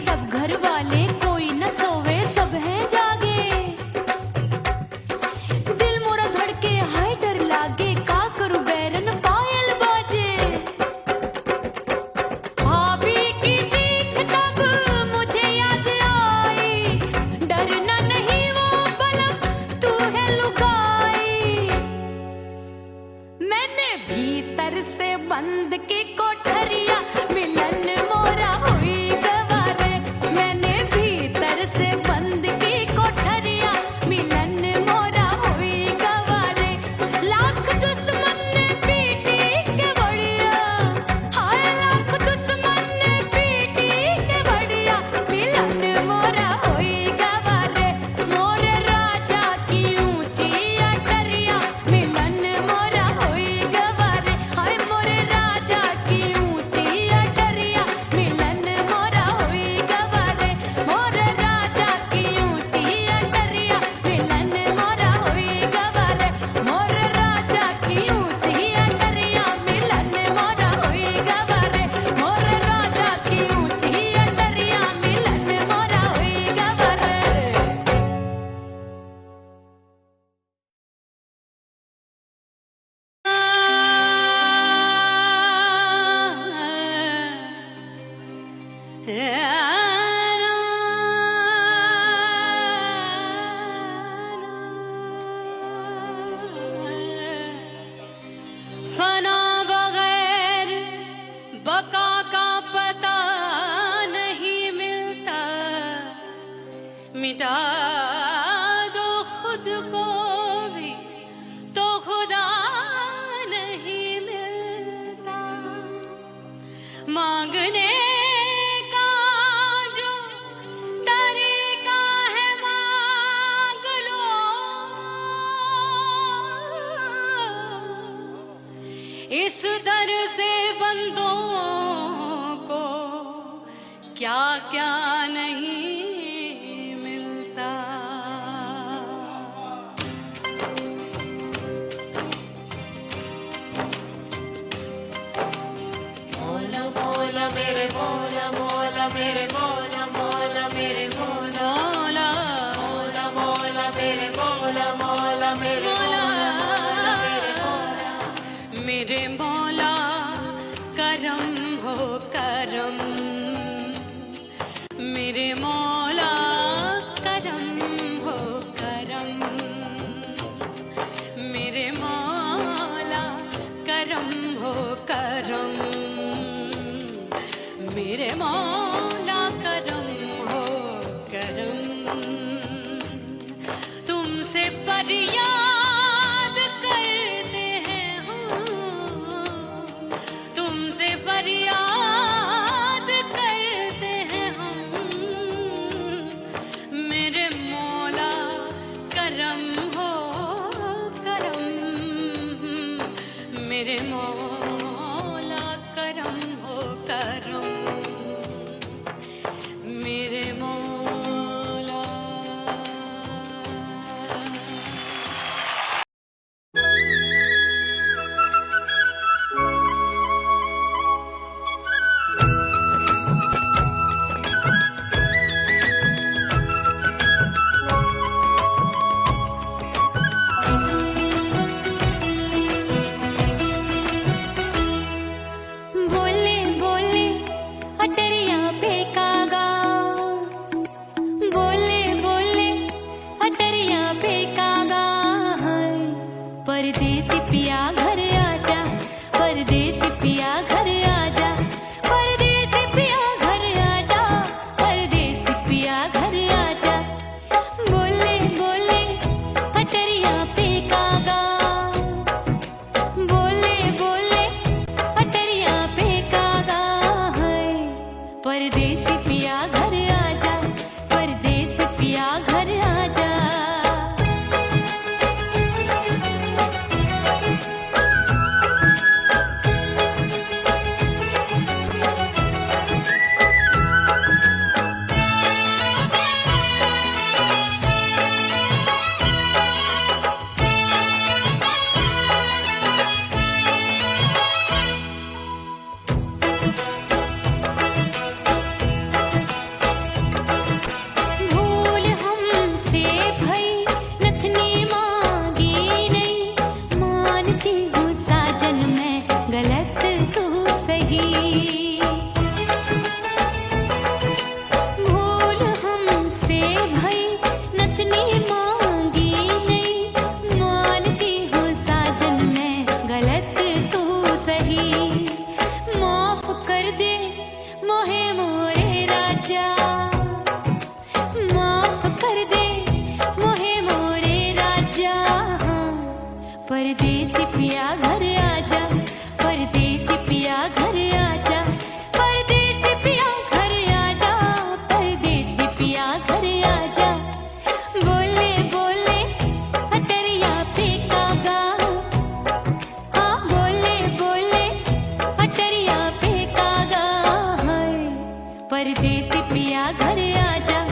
सब घर वाले कोई न सोवे सब हैं जागे। दिल मोरा धड़के हाय डर लागे का करूं बैरन पायल बाजे। भाभी की सीख तब मुझे याद आई, डरना नहीं वो बलम तू है लुगाई। मैंने भीतर से बंद की कोठरिया मिलन मोरा हुई गवारे। मैंने भीतर से बंद की कोठरिया मिलन मोरा हुई गवारे। लाख दुश्मन ने पीटी के बढ़िया, हाय लाख दुश्मन ने पीटी के बढ़िया मिलन मोरा हुई गवारे। मोरे राजा की ऊंची अटरिया मिलन मोरा हुई गवारे। हाय मोरे राजा की ऊंची अटरिया मिलन मोरा हुई गवारे। मोरे राजा की ऊंची अटरिया मिलन मोरा हुई गवारे। मोरे राजा की ऊंची अटरिया मिलन मोरा हुई गवारे। मोरे राजा की ऊंची अटरिया मिलन मोरा हुई गवारे। फना बगैर बका का पता नहीं मिलता। मिटा दो खुद को भी तो खुदा नहीं मिलता। मांगने का जो तरीका है मांग लो। इस दर से बंदों को क्या क्या नहीं मिलता। मौला मौला मेरे मौला मौला मेरे मौला मौला मेरे मौला मौला मौला मेरे मौला मौला मेरे मौला मेरे मौला मेरे मौला करम हो करम। मेरे मौला करम हो करम। मेरे मौला करम हो करम। मेरे मौला करम हो करम। तुमसे फरियाद करते हैं हम, तुमसे फरियाद करते हैं हम। राजा माफ कर दे मोहे मोरे राजा हाँ। परदेसी पिया घर आजा परदेसी पिया घर आजा परदेसी पिया घर आजा परदेसी पिया घर आजा बोले बोले अटरिया फेंकागा हाँ बोले बोले अटरिया फेंकागा हाय परदेसी पिया घर आजा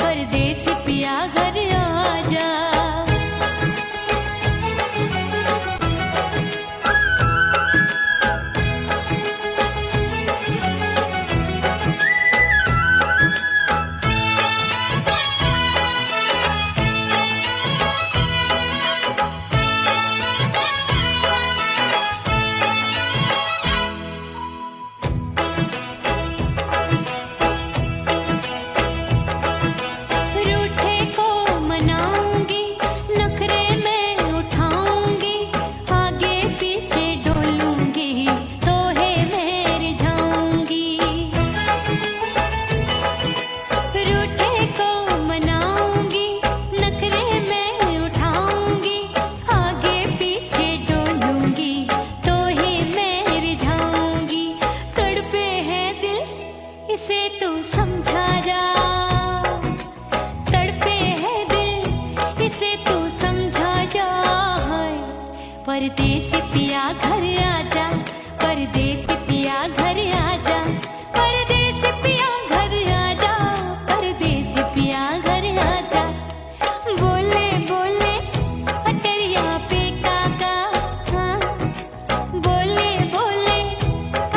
परदेसी पिया घर आजा रूठे को मनाऊंगी नखरे में उठाऊंगी आगे पीछे डोलूंगी तो है मैं रिझाऊंगी रूठे को मनाऊंगी नखरे में उठाऊंगी आगे पीछे डोलूंगी तो है मैं रिझाऊंगी तड़पे है दिल इसे तू समझा जा तड़पे है दिल इसे तू समझा जा हाय परदेसी पिया घर आजा परदेसी पिया घर आजा परदेसी पिया घर आजा परदेसी पिया घर आजा बोले बोले अटरिया पे काका हाँ बोले बोले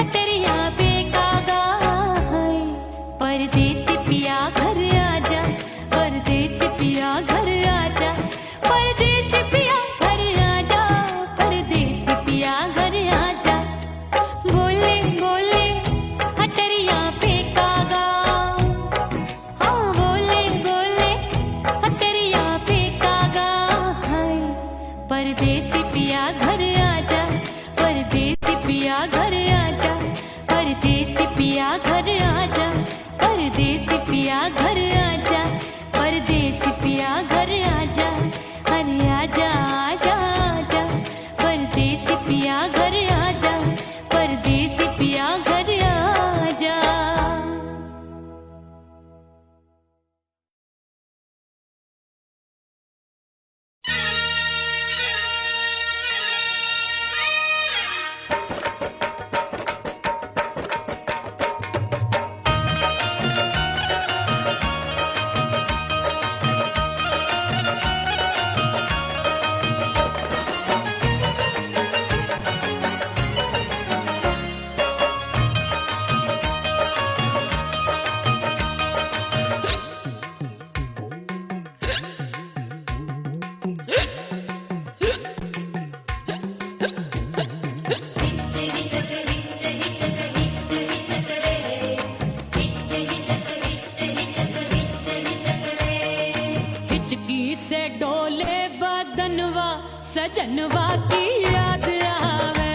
अटरिया पे कागा हाय परदेसी पिया घर आजा परदेसी पिया घर आजा परदेसी पिया घर आजा परदेसी पिया घर आजा बोले बोले अटरिया पे कागा हाँ बोले बोले अटरिया पे कागा हाय परदेसी पिया घर आजा परदेसी पिया घर आजा परदेसी पिया घर आजा परदेसी पिया घर आजा परदेसी पिया घर आजा अरे आजा आजा आजा परदेसी पिया घर आजा परदेसी पिया घर आजा हिचकी से डोले बदनवा सजनवा की याद आवे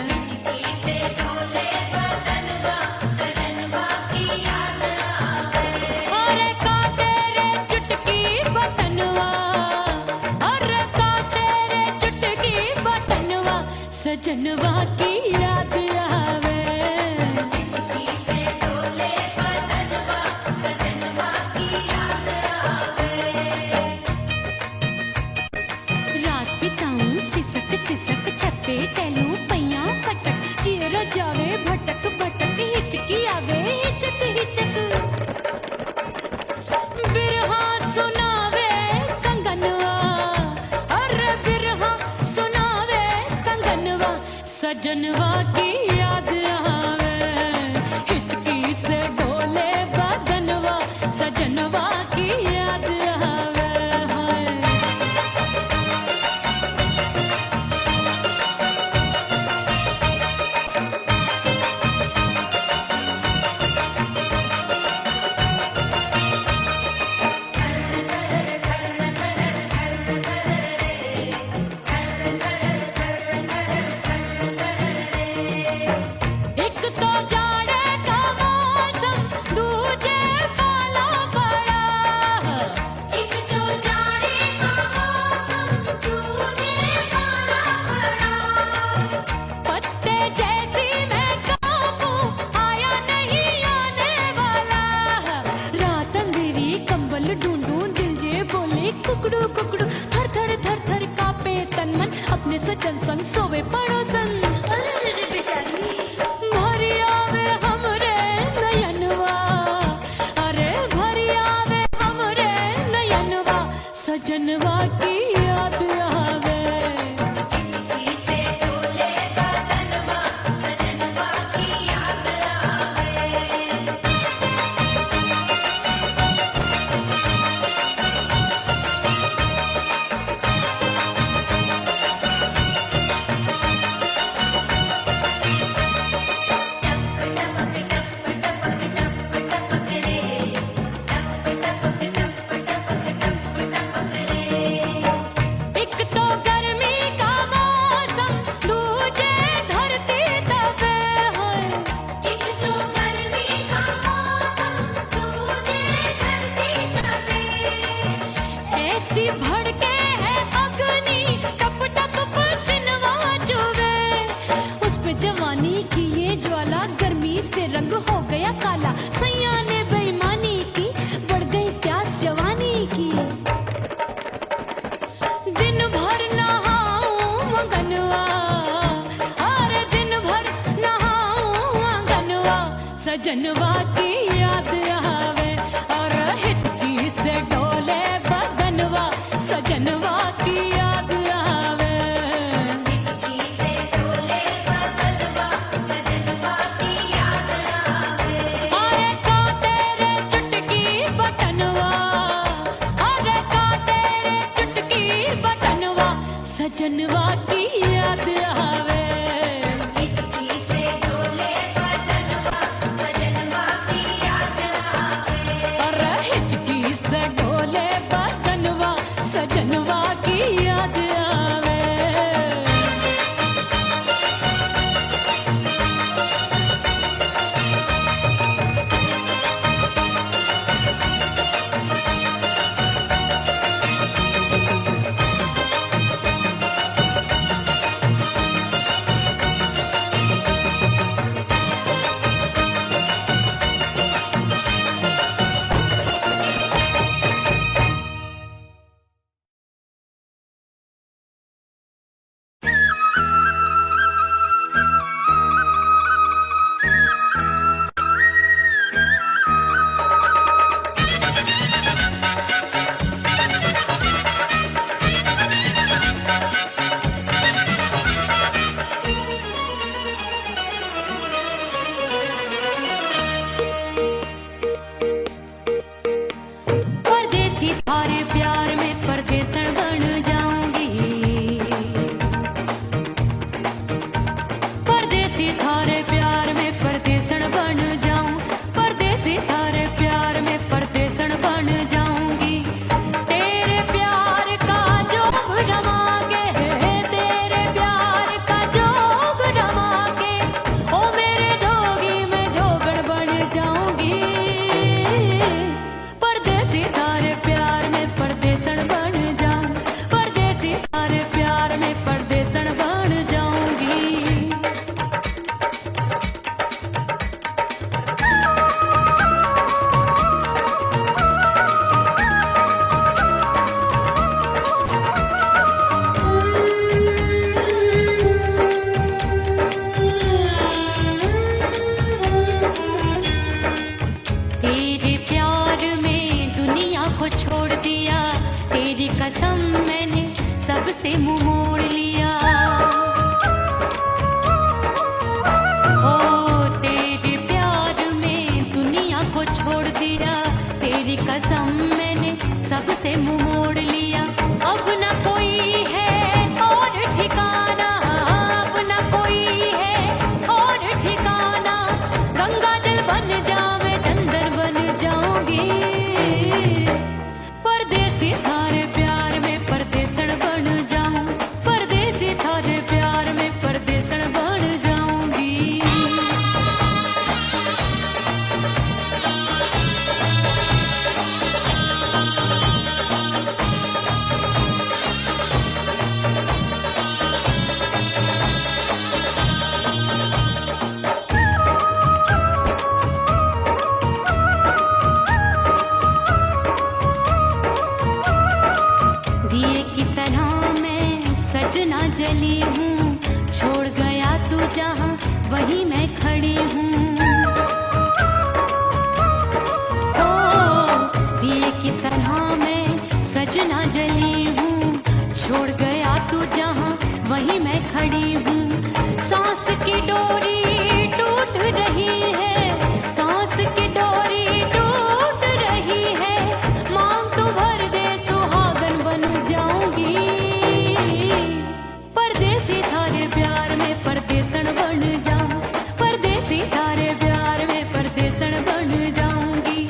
हिचकी से डोले बदनवा सजनवा की याद आवे अरे का तेरे चुटकी बटनवा अरे का तेरे चुटकी बटनवा सजनवा की याद आवे हिचकी से डोले बदनवा सजनवा की याद आवे रात बिताऊं सिसक सिसक छत पे टहलूं पैया पटक चेहरा जावे भटक भटक हिचकी आवे हिचक हिचक बिरहा सुनावे कंगनवा अरे बिरहा सुनावे कंगनवा सजनवा की याद आवे हिचकी से डोले बदनवा सजनवा की याद आवे हाय अपने सजन संग सोवे पड़ोसन। अरे रे बेचारी भरी आवे हमरे नयनवा, अरे भरी आवे हमरे नयनवा, सजनवा की याद आवे। हिचकी से डोले बदनवा सजनवा की याद आवे। एक तो गर्मी का मौसम, दूजे धरती दबे है। एक तो गर्मी का मौसम दूजे धरती दबे। ऐसी भड़के है अग्नि, टप टप पसीनवा चुभे। उस पे जवानी की ये ज्वाला, गर्मी से रंग हो गया काला। सैया ने बेईमानी की, बढ़ गई प्यास जवानी की। दिन भर नहाऊं मगनवा, अरे दिन भर नहाऊं मगनवा, सजनवा की याद आवे। और हिचकी से डोले बदनवा, सजनवा की याद आवे। हिचकी से डोले बदनवा सजनवा की याद आवे। अरे काटे रे चुटकी बटनवा, अरे काटे रे चुटकी बटनवा, सजनवा की याद आवे। हिचकी से डोले बदनवा सजनवा की याद आवे। अरे हिचकी से डोले बदनवा, सजनवा की याद आवे। परदेसी थारे प्यार में परदेसन बन जाऊंगी। परदेसी थारे प्यार में परदेसन बन जाऊं, परदेसी थारे प्यार में परदेसन बन जाऊंगी। तेरे प्यार का जोग जमा के, तेरे प्यार का जोग जमा के, ओ मेरे जोगी मैं जोगड़ बन जाऊंगी। परदेसी थारे प्यार में परदेसन बन जाऊं, परदेसी थारे प्यार में परदेसन बन जाऊंगी। तेरे प्यार में दुनिया को छोड़ दिया, तेरी कसम मैंने सबसे मुंह मोड़ लिया। हो तेरे प्यार में दुनिया को छोड़ दिया, तेरी कसम मैंने सबसे मुंह मोड़ लिया। अब न कोई है और ठिकाना, अब न कोई है और ठिकाना। गंगा जल बन जावे, चंदन बन जाऊंगी। परदेसी थारे प्यार में परदेसन बन जाऊं, परदेसी थारे प्यार में परदेसन बन जाऊंगी। वहीं मैं खड़ी हूँ। ओ दिए की तरह मैं सजना जली हूँ, छोड़ गया तू जहाँ वहीं मैं खड़ी हूँ। सांस की डोरी टूट रही है, सांस की डोरी टूट रही है, मांग तू भर दे सुहागन बन जाऊंगी। परदेसी थारे प्यार में परदेसन बन जाऊं, परदेसी थारे प्यार में परदेसन बन जाऊंगी।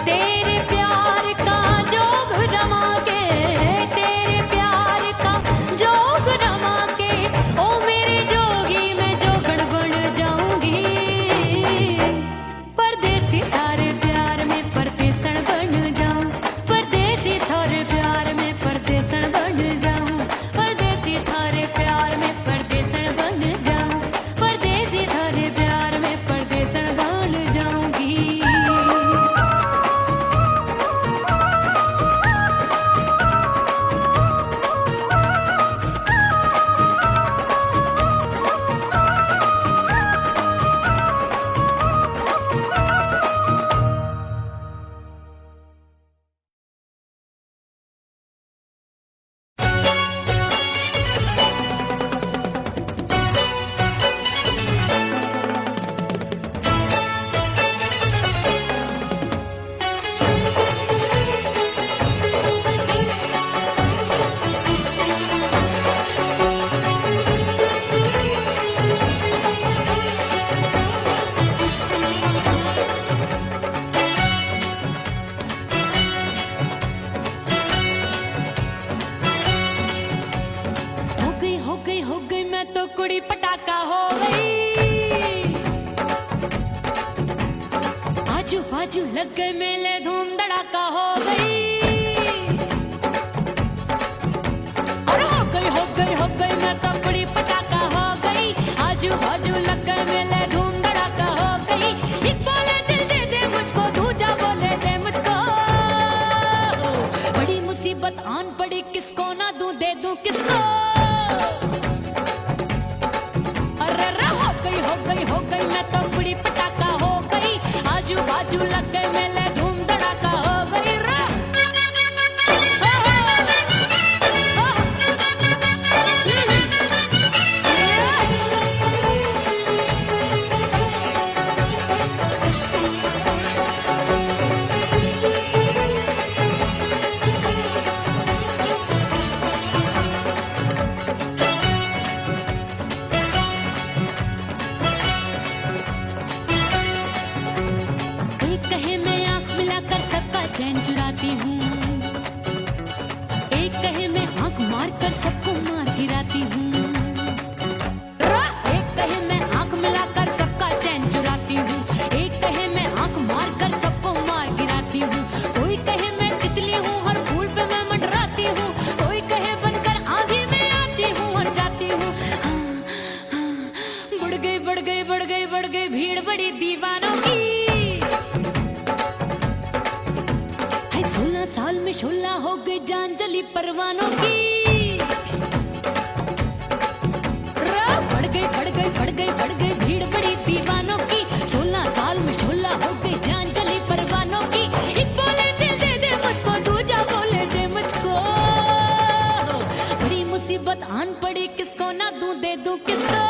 तेरे प्यार का जोग रमा के, तेरे प्यार का जोग रमा के, ओ मेरे जोगी मैं जोगण बन जाऊंगी। परदेसी थारे प्यार में परदेसन बन जाऊं, परदेसी थारे प्यार में परदेसन बन जाऊं, परदेसी थारे प्यार में परदेसन बन जाऊं, परदेसी थारे प्यार में परदेसन बन जाऊंगी। हो गई मैं तो कुड़ी पटाखा हो गई। आजू बाजू लग गए मेले धूम धड़ाका हो गई। अरे हो गई मैं तो कुड़ी पटाखा हो गई। आजू बाजू लग गए मेले धूम धड़ाका हो गई। एक बोले दिल दे दे मुझको, दूजा बोले दे मुझको। बड़ी मुसीबत आन पड़ी, किसको ना दूं दे दूं किसको। हो गई मैं तो कुड़ी पटाखा हो गई। आजू बाजू लग गए मेले धूम धड़ाका हो गई रा। चैन चुराती हूँ, एक कहे मैं आंख मार कर सबको मार गिराती हूँ। एक कहे मैं आंख मिलाकर सबका चैन चुराती हूँ, एक कहे मैं आंख मार कर सबको मार गिराती हूँ। कोई कहे मैं तितली हूँ, हर फूल पे मैं मंडराती हूँ। कोई कहे बनकर आंधी में आती हूँ और जाती हूँ। बढ़ गई भीड़ बड़ी दीवानों की। 16 साल में शोला हो गई जान जली परवानों की। बढ़ गई भीड़ बड़ी दीवानों की। 16 साल में शोला हो गई जान जली परवानों की। एक बोले दिल दे दे मुझको, दूजा बोले दे मुझको। बड़ी मुसीबत आन पड़ी, किसको ना दूं दे दूं किसको।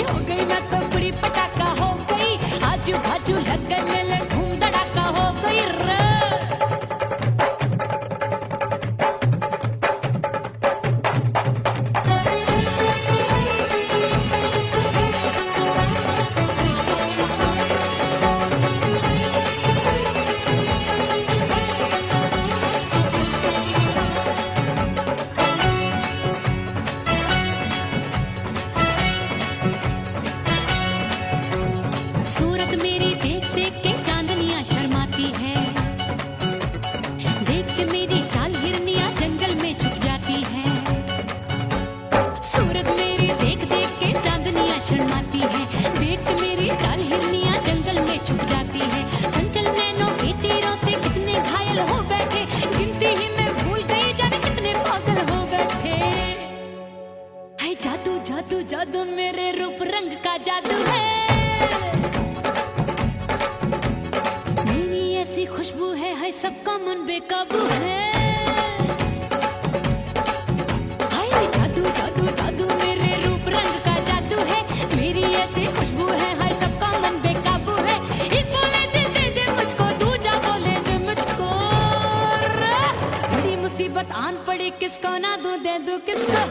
हो गई मैं तो कुड़ी पटाखा हो गई। आजू बाजू लग गए मेले धूम धड़ाका हो गई रे। सूरत मेरी देख का जादू है। मेरी ऐसी खुशबू है सबका मन बेकाबू है। हाय जादू जादू जादू मेरे रूप रंग का जादू है। मेरी ऐसी खुशबू है सबका मन बेकाबू है। एक बोले दे मुझको, दूजा बोले दे मुझको। बड़ी मुसीबत आन पड़ी, किसको ना दूं दे दूं किसको।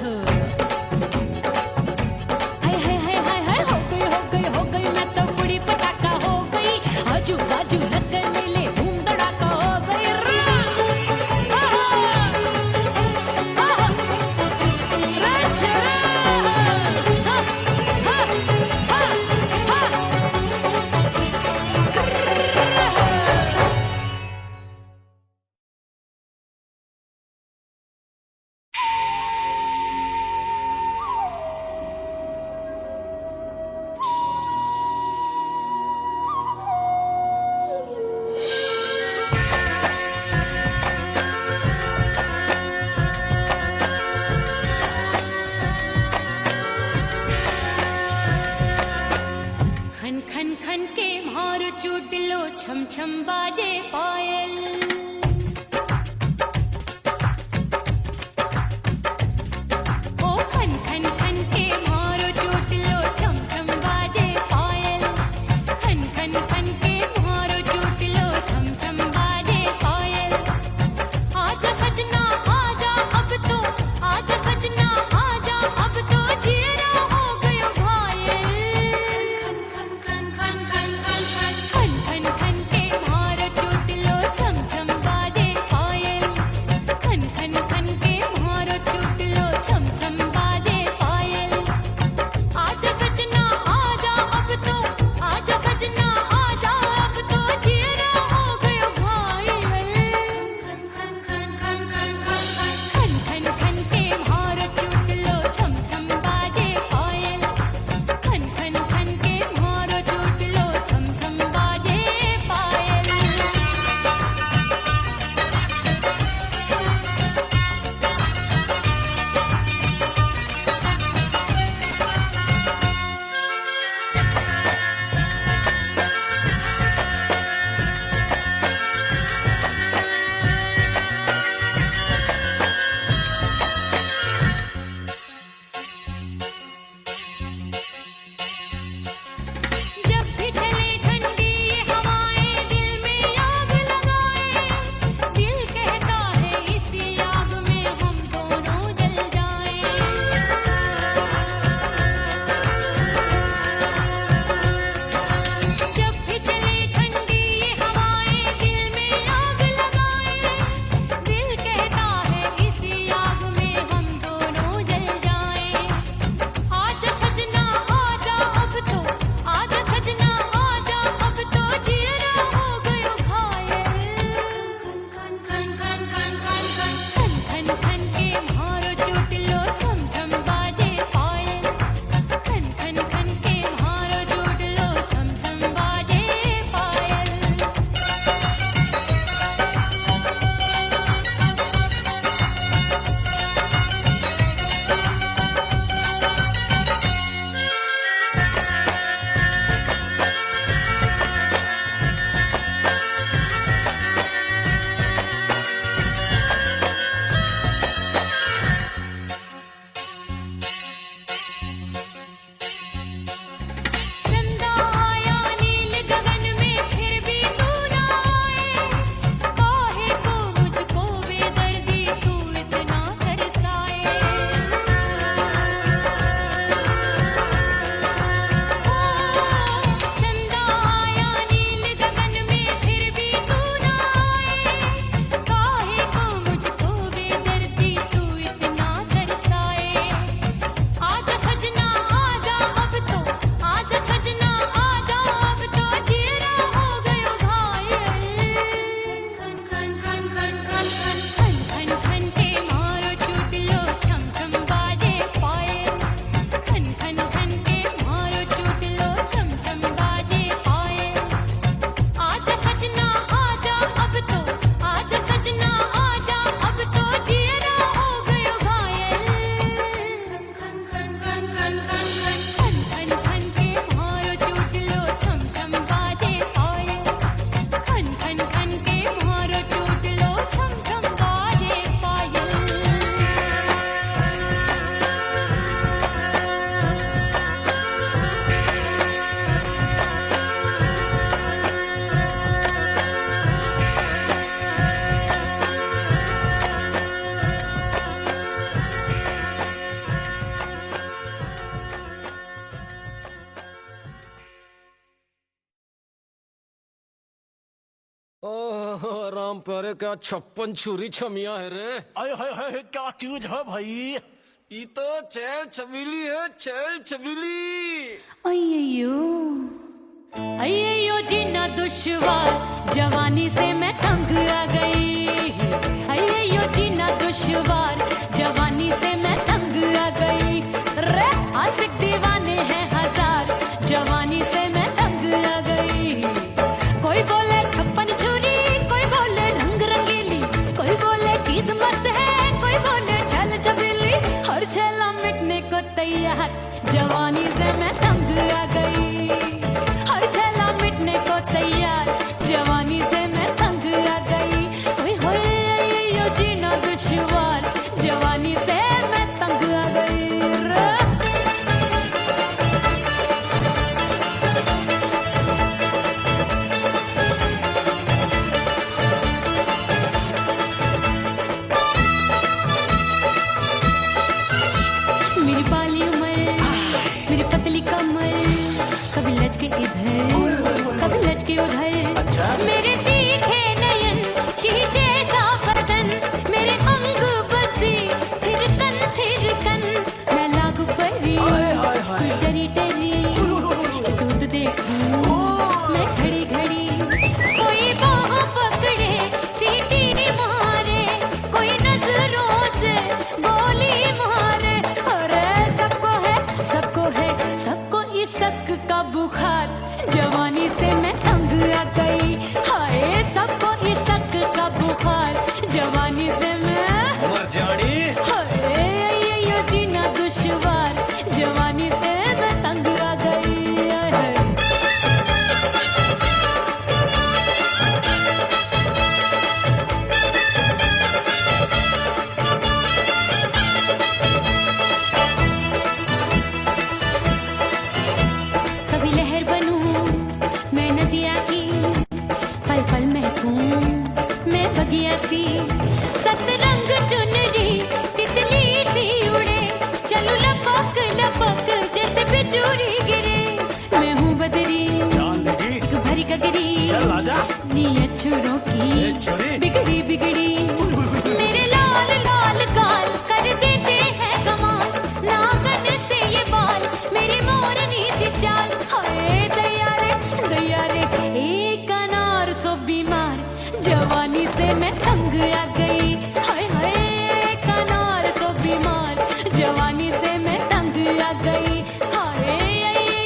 हो गई मैं तो बुरी पटाखा हो गई। आजू बाजू लग गए मेले, धूम धड़ाका हो गई। खन खन खन के मारो चूटलो, छम छम बाजे पायल। ओ खन खन खन के मारो चूटलो, छम छम बाजे पायल। खन खन खन के मारो चूटलो, छम छम बाजे पायल। आजा सजना आजा अब तो, आजा सजना आजा अब तो, जीरा हो गयो घायल। खन खन खन खन खन खन खन खन के मारो चूटलो, छम छम ओह राम प्यारे क्या 56 छुरी छमिया है रे। आय हाय हाय क्या चीज है भाई। ये तो चैल छबीली है, चैल छबीली। अय्यो अय्यो जीना दुश्वार, जवानी से मैं तंग आ गई। अय्यो जीना दुश्वार, जवानी से मैं तंग आ गई। रे आशिक दीवाने हैं हजार, जवानी से मैं तंग आ गई। कोई बोले 56 छुरी, कोई बोले रंग रंगीली, कोई बोले चीज मस्त है, कोई बोले छल छबीली। हर छला मिटने को तैयार, जवानी से मैं तंग आ गई। हर छला मिटने को तैयार, जवानी से मैं तंग आ गई। ओए होए यो जीना दुश्वार, जवानी से मैं तंग आ गई रे। मेरी बाली उम्र, मेरी पतली कमर, कभी लचके इधर कभी लचके उधर। मेरे तीखे नयन, शीशे का बदन, मेरे अंग बसी थिरकन। मैं लागू परी डरी डरी, दूध देखूं मैं घड़ी घड़ी। कोई बाहों पकड़े सीटी मारे, कोई नजरों से गोली मारे। अरे सबको इसक का बुखार, जवानी से मैं तंग आ गई। हाय सबको इसक का बुखार, जवानी से मैं मर जानी। हाय यो जीना दुश्वार, जवानी से मैं तंग आ गई। हाय। कभी लहर बनूं मैं नदिया की, पल पल महकूं मैं बगिया सी। सतरंग चुनरी तितली सी उड़े, चलूं लपक लपक जैसे बिजुरी गिरे। मैं हूँ बदरी जान लगी एक भरी गगरी, चल आजा। नीयत छुरों ए की छुरी। बिगड़ी बिगड़ी। मेरे लाल लाल गाल कर देते हैं कमाल, नागन से ये बाल मेरी मोरनी सी चाल। हाय दया रे एक अनार सो बीमार, जवानी से मैं तंग आ गई। हाय हाय एक अनार सो बीमार, जवानी से मैं तंग आ गई। हाय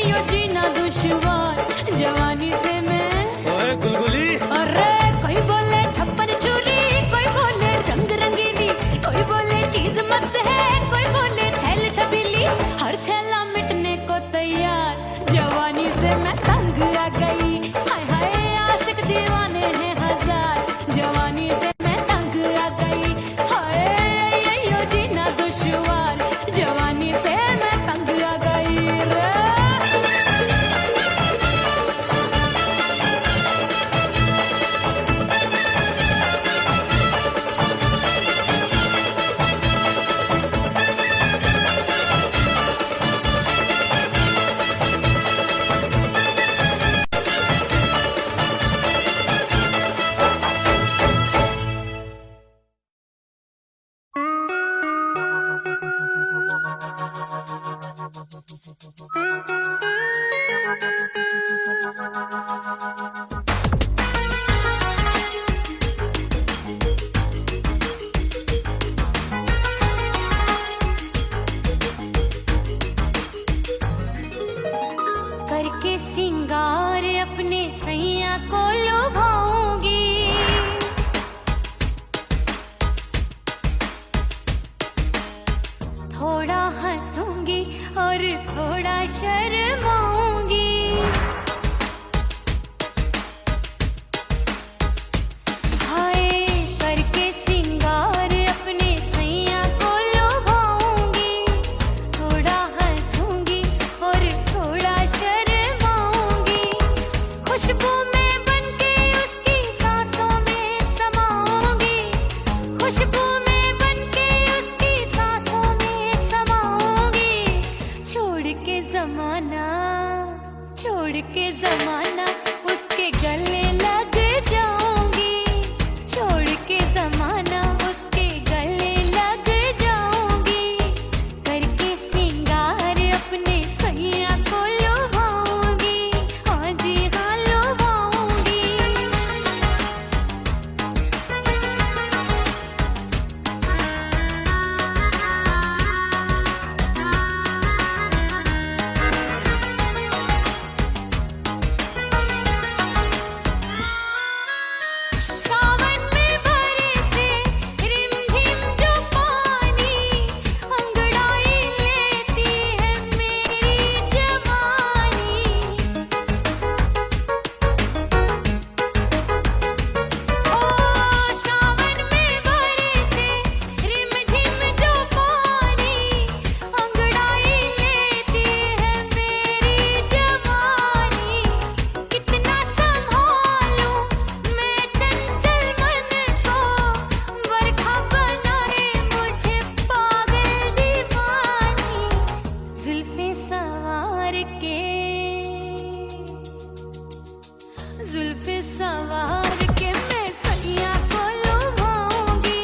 यो जीना दुश्वार, जवानी से मैं। ओए गुलगुली। अरे कोई बोले 56 छुरी, कोई जुल्फे सवार के मैं सैया को लुभाऊंगी,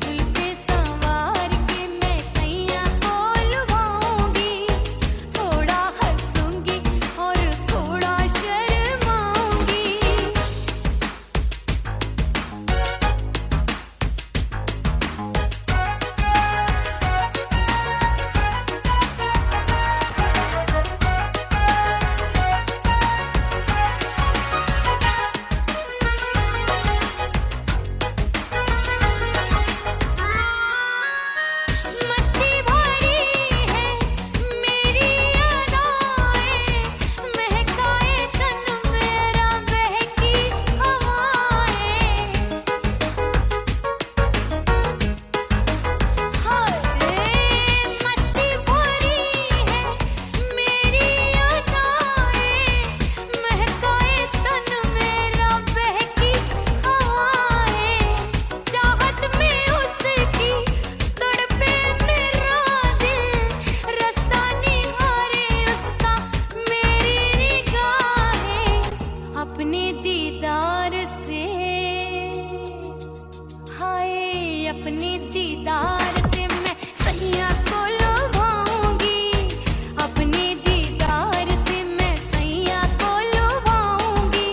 जुल्फे सवार के मैं सैया को लुभाऊंगी, थोड़ा हंसूंगी और थोड़ा शर्माऊंगी। मस्ती भरी है मेरी अदाएं, महकाए तन मेरा बहकी हवाएं। हाय मस्ती भरी है मेरी अदाएं, महकाए तन मेरा बहकी हवाएं। चाहत में उसकी तड़पे मेरा दिल, रास्ता निहारे उसका मेरी निगाहें। अपने दीदार से हाय अपने दीदार से मैं सैया को लुभाऊंगी, अपने दीदार से मैं सैया को लुभाऊंगी,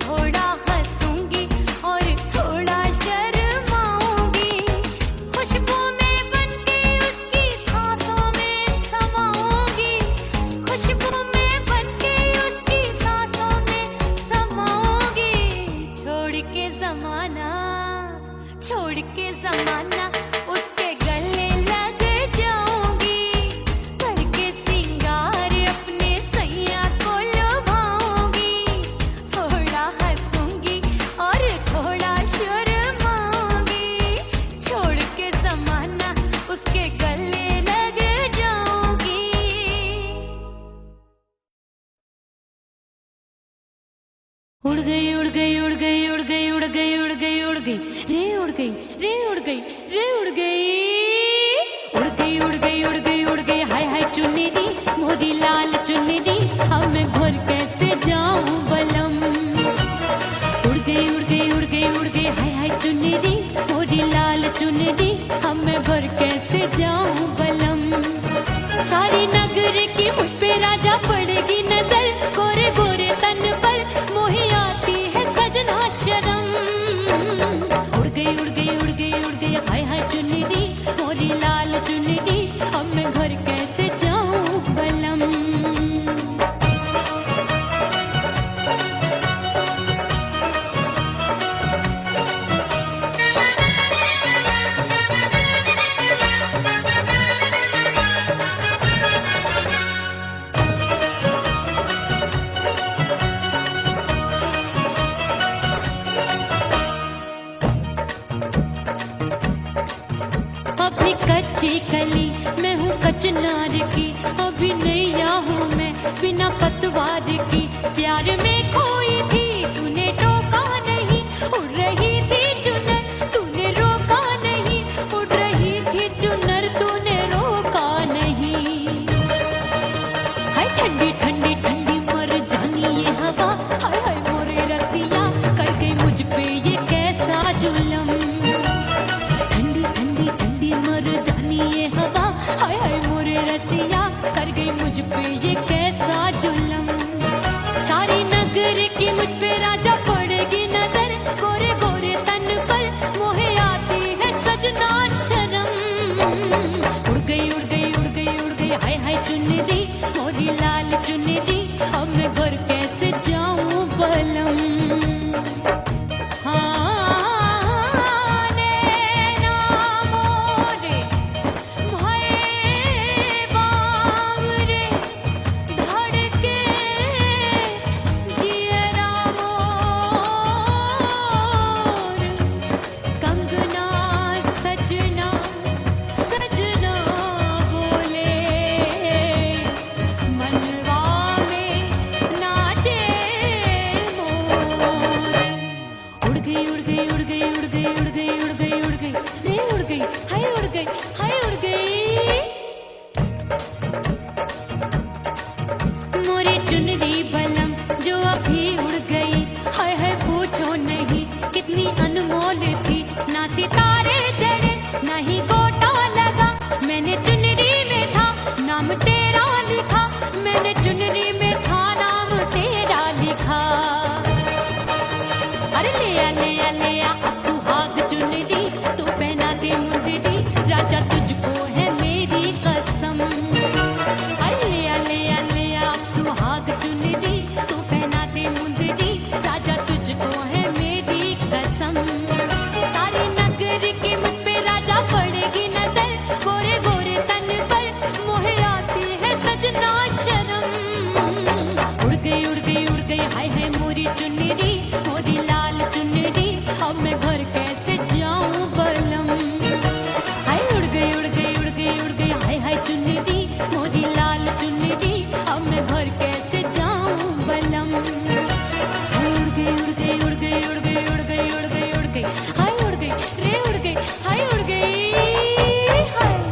थोड़ा हंसूंगी और थोड़ा शर्माऊंगी। खुशबू में बनके उसकी सांसों में समाऊंगी, खुशबू में बनके उसकी सांसों में समाऊंगी। छोड़ के जमाना उसके गले लग जाऊंगी, करके सिंगार अपने सैया को लुभाऊंगी, थोड़ा हंसूंगी और थोड़ा शर्माऊंगी। छोड़ के जमाना उसके गले लग जाऊंगी। उड़ गई उड़ गई उड़ गई उड़ गई उड़ गई उड़ गई उड़ गई रे उड़ गई रे उड़ गई रे उड़ गई उड़ गई उड़ गई उड़ गई उड़ गई हाय हाय चुन्नी मोदी लाल चुन्नी अब मैं घर कैसे जाऊं बलम। उड़ गई उड़ गई उड़ गई उड़ गई हाय हाय चुन्नी मोदी लाल चुन्नी अब मैं घर कैसे जाऊं बलम। सारी नगर की मुझ पे राजा पड़ेगी नजर, गोरे गोरे तन पर मोही आती है सजना शर्म। उड़ गई उड़ गई उड़ गई उड़ गई हाय हाय चुन्नी मोरी लाल चुन्नी अब मैं घर कैसे जाऊं बलम। अभी कच्ची कली मैं हूँ कचनार की, अभी नैया हूँ मैं बिना पतवार की। प्यार में खोई थी तूने टोका नहीं, उड़ रही थी चुनर तूने रोका नहीं, उड़ रही थी चुनर तूने रोका नहीं। हाय ठंडी ठंडी ठंडी मर जानी ये हवा, हाय हाय मोरे रसिया कर गई मुझ पे ये कैसा जुलम। ठंडी ठंडी ठंडी मर जानी ये हवा, हाय हाय मोरे रसिया कर गई मुझ पे ये कैसा जुलम। सारी नगर है मोरी चुनरी, मोरी लाल चुनरी, अब मैं घर कैसे जाऊं बलम। हाय उड़ गई उड़ गई उड़ गई उड़ गई, हाय हाय चुनरी, मोरी लाल चुनरी, अब मैं घर कैसे जाऊं बलम। उड़ गई उड़ गई उड़ गई उड़ गई उड़ गई उड़ गई उड़ गई, हाय उड़ गई रे उड़ गई, हाय उड़ गई हाय।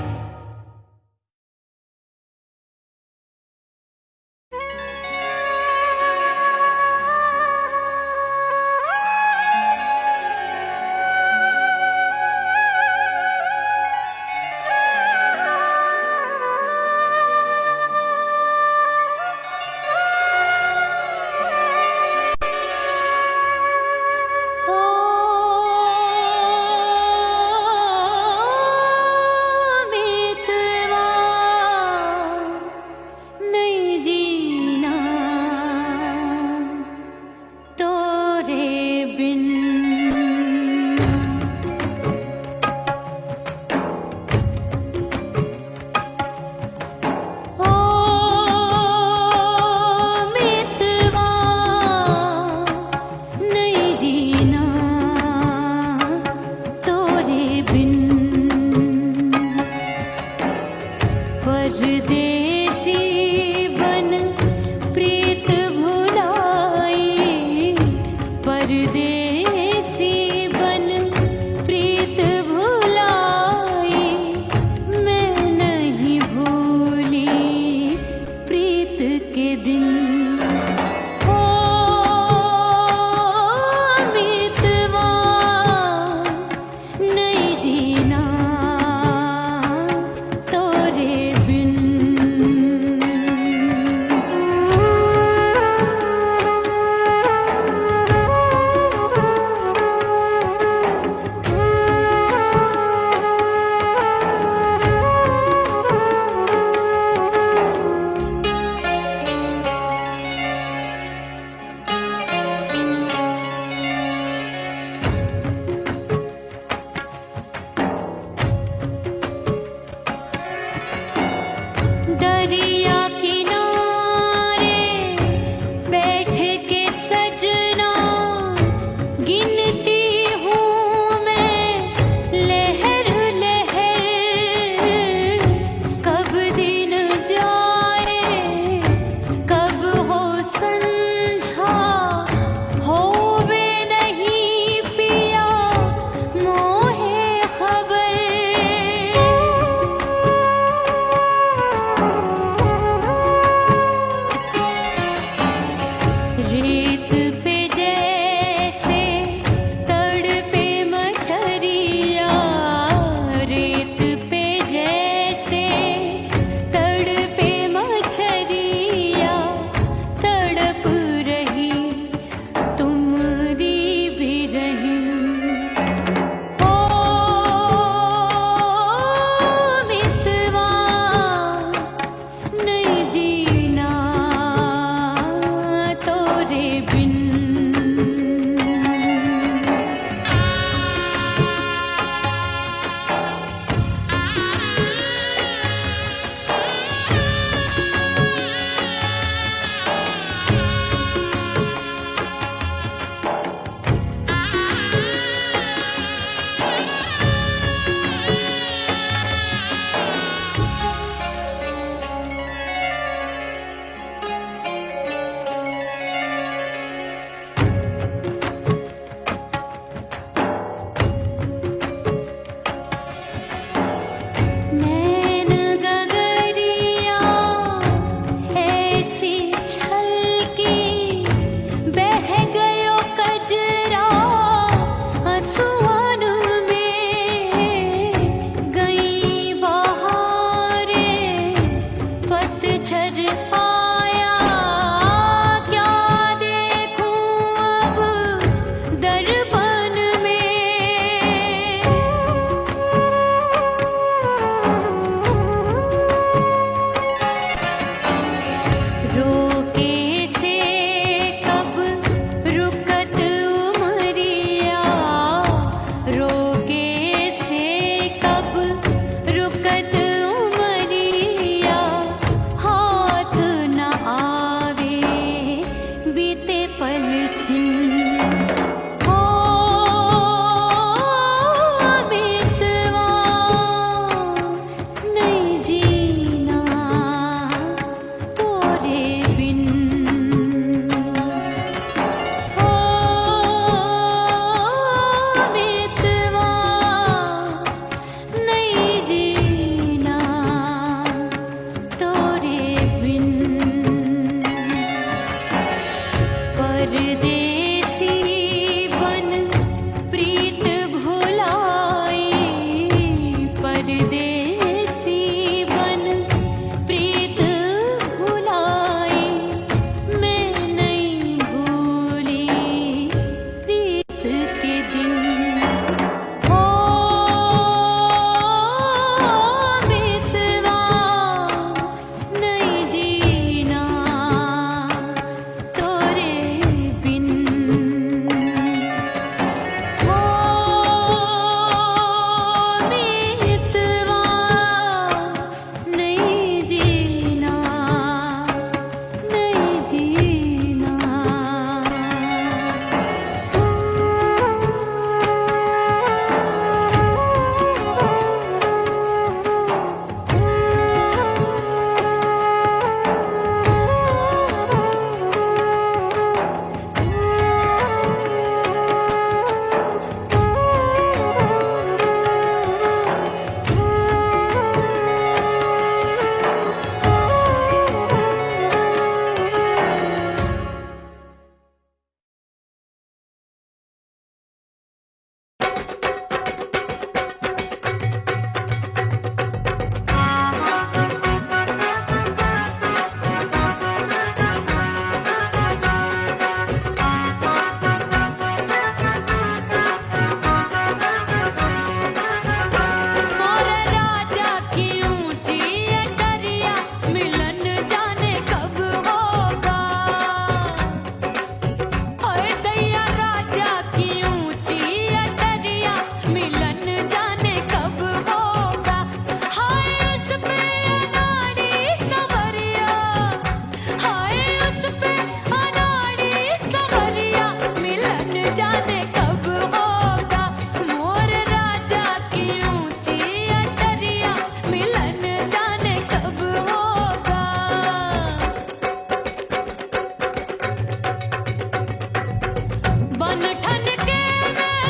बन ठन के मैं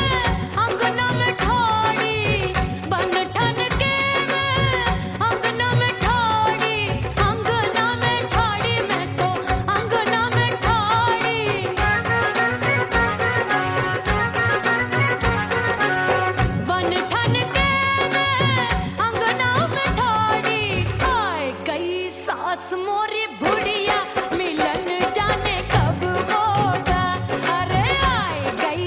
अंगना में ठाड़ी, बन ठन के मैं अंगना में ठाड़ी, अंगना में ठाड़ी, मैं तो अंगना में ठाड़ी। बन ठन के मैं अंगना में ठाड़ी, आए गई सास मोरी बुढ़िया, मिलन जाने कब होगा। अरे आए गई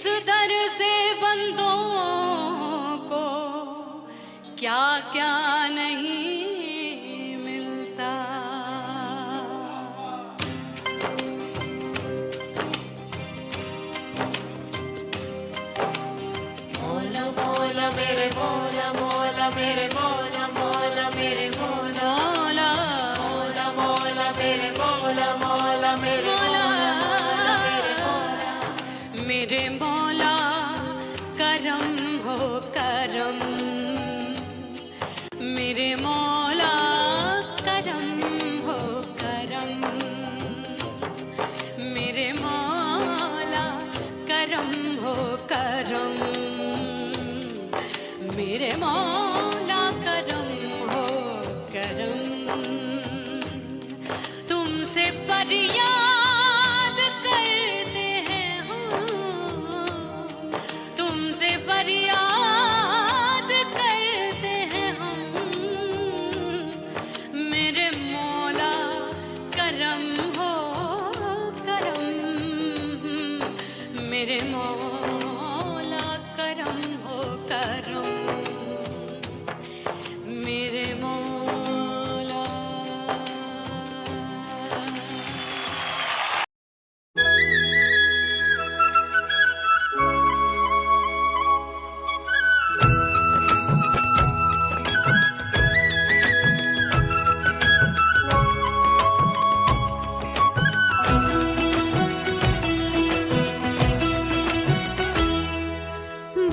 इस दर से बंदों को क्या क्या नहीं मिलता। मौला मौला मेरे मौला मौला मेरे मौला मौला मेरे मौला मौला मौला मौला मेरे मौला मौला मेरे मौला मौला मेरे मौला मेरे मौला करम हो करम, मेरे मौला करम हो करम, मेरे मौला करम हो करम, मेरे मौला करम हो करम। तुमसे फरियाद करते हैं हम, तुमसे फरियाद करते हैं हम, मेरे मौला करम हो करम, मेरे मौला करम हो करम, मेरे मौला।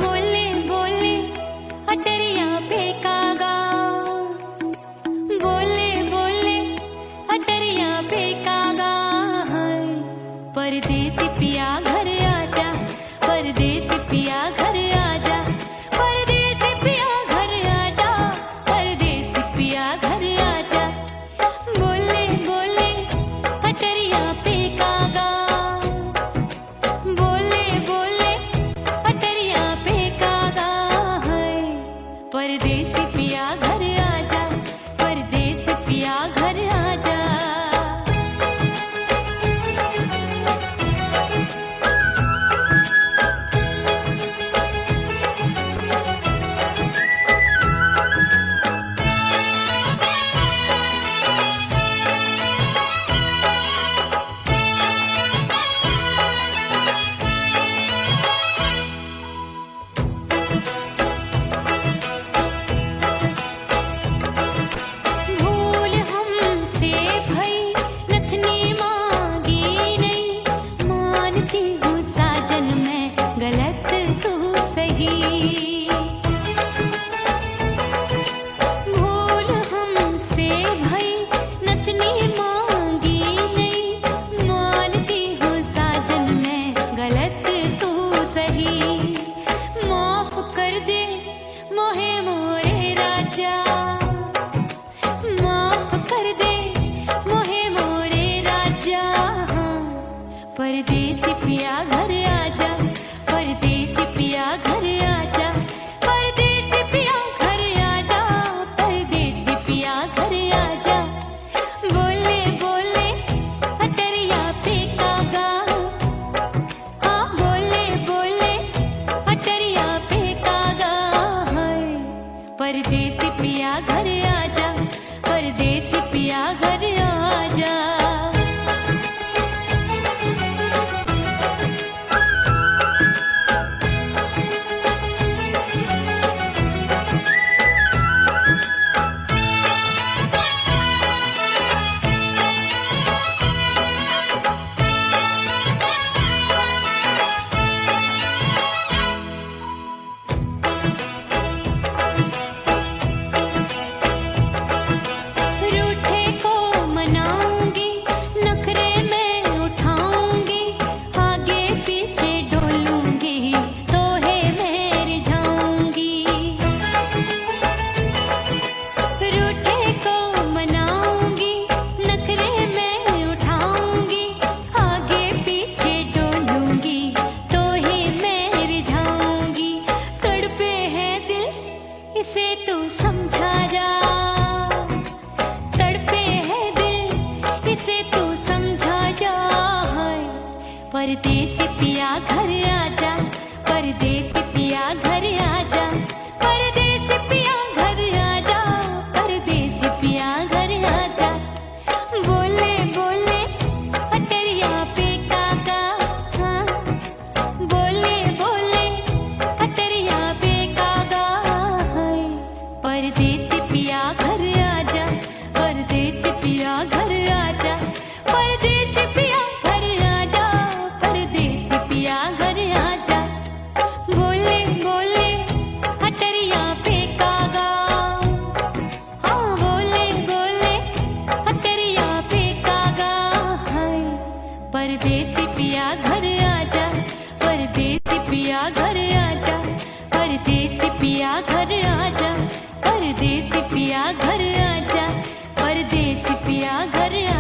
बोले बोले अटरिया फेंकागा, बोले बोले अटरिया फेंकागा, हाय परदेसी पिया घर आजा, परदेसी पिया घर आजा, परदेसी पिया घर आजा, परदेसी पिया घर आजा। बोले बोले अटरिया फेंकागा, बोले बोले अटरिया फेंकागा, है परदेसी पिया घर आजा, परदेसी पिया घर आजा। भूल हमसे भई नथनी मांगी नहीं, मानती हूँ साजन मैं गलत तू सही। भूल हमसे भई नथनी मांगी नहीं, मानती हूँ साजन मैं गलत तू सही। माफ कर दे मोहे मोरे राजा, माफ कर दे मोहे मोरे राजा, हाँ परदेसी पिया घर आजा, परदेसी पिया घर आजा, परदेसी पिया घर आजा, परदेसी पिया घर आजा। बोले बोले अटरिया फेंकागा, हाँ बोले बोले अटरिया फेंकागा, हाय परदेसी पिया घर आजा, परदेसी पिया घर आजा। रूठे को मनाऊंगी, नखरे में उठाऊंगी, आगे पीछे डोलूंगी, तोहे में रिझाऊंगी। रूठे को मनाऊंगी, नखरे में उठाऊंगी, आगे पीछे डोलूंगी, तोहे में रिझाऊंगी। तड़पे है दिल इसे तू समझा जा, तड़पे है दिल इसे तू समझा जा, है परदेसी पिया घर आजा,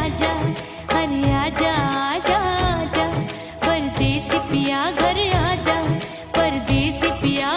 आजा, अरे आजा आजा आजा, परदेसी पिया घर आजा, परदेसी पिया